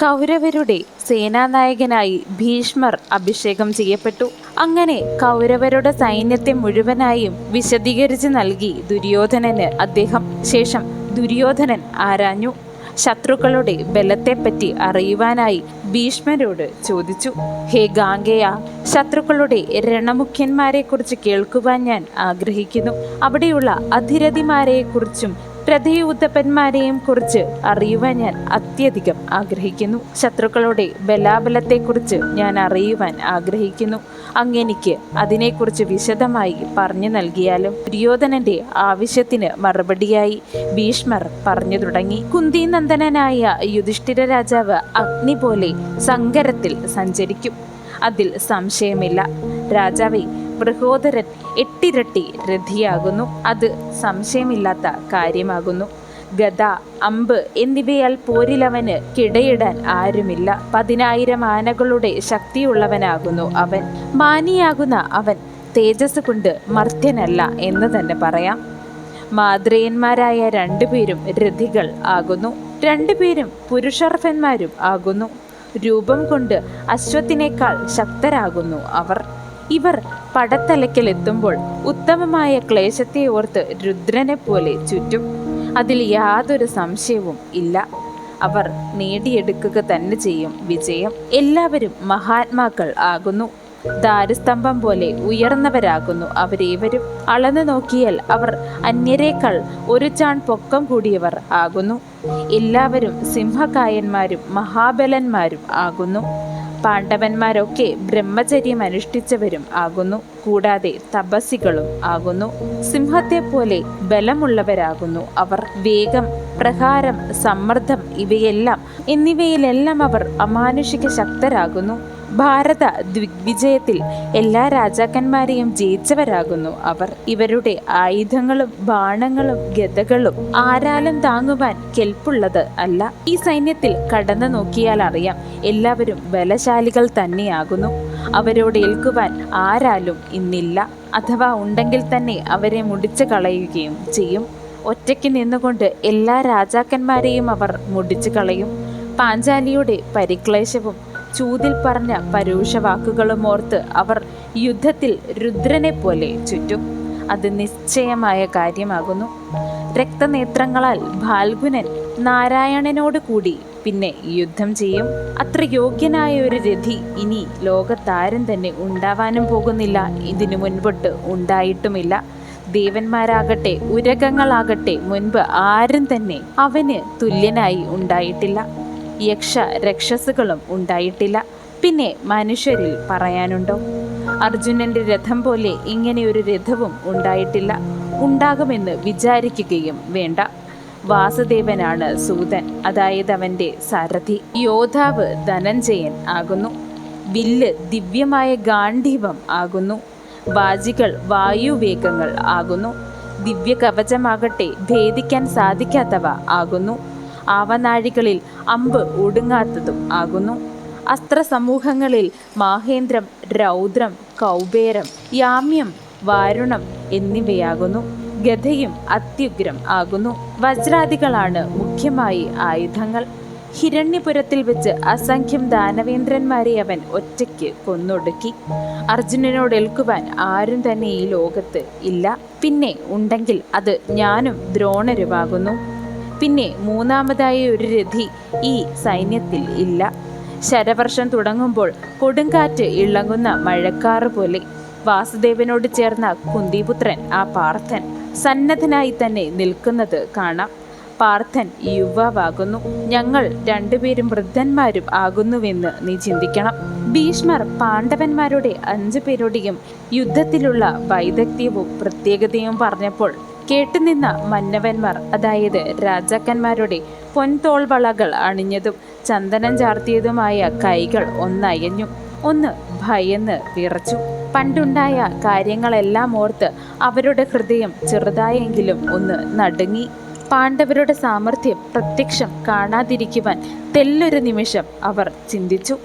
കൗരവരുടെ സേനാനായകനായി ഭീഷ്മർ അഭിഷേകം ചെയ്യപ്പെട്ടു. അങ്ങനെ കൗരവരുടെ സൈന്യത്തെ മുഴുവനായും വിശദീകരിച്ച് നൽകി ദുര്യോധനന് അദ്ദേഹം. ശേഷം ദുര്യോധനൻ ആരാഞ്ഞു. ശത്രുക്കളുടെ ബലത്തെപ്പറ്റി അറിയുവാനായി ഭീഷ്മരോട് ചോദിച്ചു. ഹേ ഗാംഗേയ, ശത്രുക്കളുടെ രണമുഖ്യന്മാരെക്കുറിച്ച് കേൾക്കുവാൻ ഞാൻ ആഗ്രഹിക്കുന്നു. അവിടെയുള്ള അധിരഥിമാരെക്കുറിച്ചും രഥയൂഥപ്പന്മാരെയും കുറിച്ച് അറിയുവാൻ ഞാൻ അത്യധികം ആഗ്രഹിക്കുന്നു. ശത്രുക്കളുടെ ബലാബലത്തെക്കുറിച്ച് ഞാൻ അറിയുവാൻ ആഗ്രഹിക്കുന്നു. അങ്ങെനിക്ക് അതിനെക്കുറിച്ച് വിശദമായി പറഞ്ഞു നൽകിയാലും. ദുര്യോധനന്റെ ആവശ്യത്തിന് മറുപടിയായി ഭീഷ്മർ പറഞ്ഞു തുടങ്ങി. കുന്തിനന്ദനായ യുധിഷ്ഠിര രാജാവ് അഗ്നി പോലെ സങ്കരത്തിൽ സഞ്ചരിക്കും, അതിൽ സംശയമില്ല. രാജാവേ, ബൃഹോദരൻ 8 ഇരട്ടി രഥിയാകുന്നു, അത് സംശയമില്ലാത്ത കാര്യമാകുന്നു. ഗദ, അമ്പ് എന്നിവയാൽ പോരിലവന് കിടയിടാൻ ആരുമില്ല. 10,000 ആനകളുടെ ശക്തിയുള്ളവനാകുന്നു അവൻ. മാനിയാകുന്ന അവൻ തേജസ് കൊണ്ട് മർത്യനല്ല എന്ന് തന്നെ പറയാം. മാതൃയന്മാരായ 2 പേരും രഥികൾ ആകുന്നു. 2 പേരും പുരുഷർഭന്മാരും ആകുന്നു. രൂപം കൊണ്ട് അശ്വത്തിനേക്കാൾ ശക്തരാകുന്നു അവർ. ഇവർ പടത്തലയ്ക്കലെത്തുമ്പോൾ ഉത്തമമായ ക്ലേശത്തെ ഓർത്ത് രുദ്രനെ പോലെ ചുറ്റും. അതിൽ യാതൊരു സംശയവും ഇല്ല. അവർ നേടിയെടുക്കുക തന്നെ ചെയ്യും വിജയം. എല്ലാവരും മഹാത്മാക്കൾ ആകുന്നു. ദാരുസ്തംഭം പോലെ ഉയർന്നവരാകുന്നു അവരേവരും. അളന്നു നോക്കിയാൽ അവർ അന്യരേക്കാൾ 1 ചാൺ പൊക്കം കൂടിയവർ ആകുന്നു. എല്ലാവരും സിംഹകായന്മാരും മഹാബലന്മാരും ആകുന്നു. പാണ്ഡവന്മാരൊക്കെ ബ്രഹ്മചര്യം അനുഷ്ഠിച്ചവരും ആകുന്നു. കൂടാതെ തപസ്സികളും ആകുന്നു. സിംഹത്തെ പോലെ ബലമുള്ളവരാകുന്നു അവർ. വേഗം, പ്രഹാരം, സമ്മർദ്ദം എന്നിവയിലെല്ലാം അവർ അമാനുഷിക ശക്തരാകുന്നു. ഭാരത ദിഗ്വിജയത്തിൽ എല്ലാ രാജാക്കന്മാരെയും ജയിച്ചവരാകുന്നു അവർ. ഇവരുടെ ആയുധങ്ങളും ബാണങ്ങളും ഗദകളും ആരാലും താങ്ങുവാൻ കെൽപ്പുള്ളത് അല്ല. ഈ സൈന്യത്തിൽ കടന്നു നോക്കിയാൽ അറിയാം, എല്ലാവരും ബലശാലികൾ തന്നെയാകുന്നു. അവരോട് ഏൽക്കുവാൻ ആരാലും ഇന്നില്ല. അഥവാ ഉണ്ടെങ്കിൽ തന്നെ അവരെ മുടിച്ചു കളയുകയും ചെയ്യും. ഒറ്റയ്ക്ക് നിന്നുകൊണ്ട് എല്ലാ രാജാക്കന്മാരെയും അവർ മുടിച്ചു കളയും. പാഞ്ചാലിയുടെ പരിക്ലേശവും ചൂതിൽ പറഞ്ഞ പരുഷവാക്കുകളും ഓർത്ത് അവർ യുദ്ധത്തിൽ രുദ്രനെ പോലെ ചുറ്റും. അത് നിശ്ചയമായ കാര്യമാകുന്നു. രക്തനേത്രങ്ങളാൽ ഫാൽഗുനൻ നാരായണനോട് കൂടി പിന്നെ യുദ്ധം ചെയ്യും. അത്ര യോഗ്യനായ ഒരു രഥി ഇനി ലോകത്താരും തന്നെ ഉണ്ടാവാനും പോകുന്നില്ല. ഇതിനു മുൻപൊട്ട് ഉണ്ടായിട്ടുമില്ല. ദേവന്മാരാകട്ടെ ഉരകങ്ങളാകട്ടെ മുൻപ് ആരും തന്നെ അവന് തുല്യനായി ഉണ്ടായിട്ടില്ല. രക്ഷസുകളും ഉണ്ടായിട്ടില്ല. പിന്നെ മനുഷ്യരിൽ പറയാനുണ്ടോ? അർജുനന്റെ രഥം പോലെ ഇങ്ങനെ ഒരു രഥവും ഉണ്ടായിട്ടില്ല. ഉണ്ടാകുമെന്ന് വിചാരിക്കുകയും വേണ്ട. വാസുദേവനാണ് സൂതൻ, അതായത് അവന്റെ സാരഥി. യോദ്ധാവ് ധനഞ്ജയൻ ആകുന്നു. വില്ല് ദിവ്യമായ ഗാണ്ഡീവം ആകുന്നു. വാജികൾ വായുവേഗങ്ങൾ ആകുന്നു. ദിവ്യ കവചമാകട്ടെ ഭേദിക്കാൻ സാധിക്കാത്തവ ആകുന്നു. ആവനാഴികളിൽ അമ്പ് ഒടുങ്ങാത്തതും ആകുന്നു. അസ്ത്രസമൂഹങ്ങളിൽ മാഹേന്ദ്രം, രൗദ്രം, കൗബേരം, യാമ്യം, വാരുണം എന്നിവയാകുന്നു. ഗദയും അത്യുഗ്രം ആകുന്നു. വജ്രാദികളാണ് മുഖ്യമായി ആയുധങ്ങൾ. ഹിരണ്യപുരത്തിൽ വെച്ച് അസംഖ്യം ദാനവേന്ദ്രന്മാരെ അവൻ ഒറ്റയ്ക്ക് കൊന്നൊടുക്കി. അർജുനനോട് ഏൽക്കുവാൻ ആരും തന്നെ ഈ ലോകത്ത് ഇല്ല. പിന്നെ ഉണ്ടെങ്കിൽ അത് ഞാനും ദ്രോണരുമാകുന്നു. പിന്നെ മൂന്നാമതായ ഒരു രഥി ഈ സൈന്യത്തിൽ ഇല്ല. ശരവർഷം തുടങ്ങുമ്പോൾ കൊടുങ്കാറ്റ് ഇളങ്ങുന്ന മഴക്കാറ് പോലെ വാസുദേവനോട് ചേർന്ന കുന്തിപുത്രൻ ആ പാർത്ഥൻ സന്നദ്ധനായി തന്നെ നിൽക്കുന്നത് കാണാം. പാർത്ഥൻ യുവാവാകുന്നു. ഞങ്ങൾ 2 പേരും വൃദ്ധന്മാരും ആകുന്നുവെന്ന് നീ ചിന്തിക്കണം. ഭീഷ്മർ പാണ്ഡവന്മാരുടെ 5 പേരുടെയും യുദ്ധത്തിലുള്ള വൈദഗ്ധ്യവും പ്രത്യേകതയും പറഞ്ഞപ്പോൾ കേട്ടുനിന്ന മന്നവന്മാർ, അതായത് രാജാക്കന്മാരുടെ പൊൻതോൾവളകൾ അണിഞ്ഞതും ചന്ദനം ചാർത്തിയതുമായ കൈകൾ ഒന്നയഞ്ഞു, ഒന്ന് ഭയന്ന് വിറച്ചു. പണ്ടുണ്ടായ കാര്യങ്ങളെല്ലാം ഓർത്ത് അവരുടെ ഹൃദയം ചെറുതായെങ്കിലും ഒന്ന് നടുങ്ങി. പാണ്ഡവരുടെ സാമർഥ്യം പ്രത്യക്ഷം കാണാതിരിക്കുവാൻ തെല്ലൊരു നിമിഷം അവർ ചിന്തിച്ചു.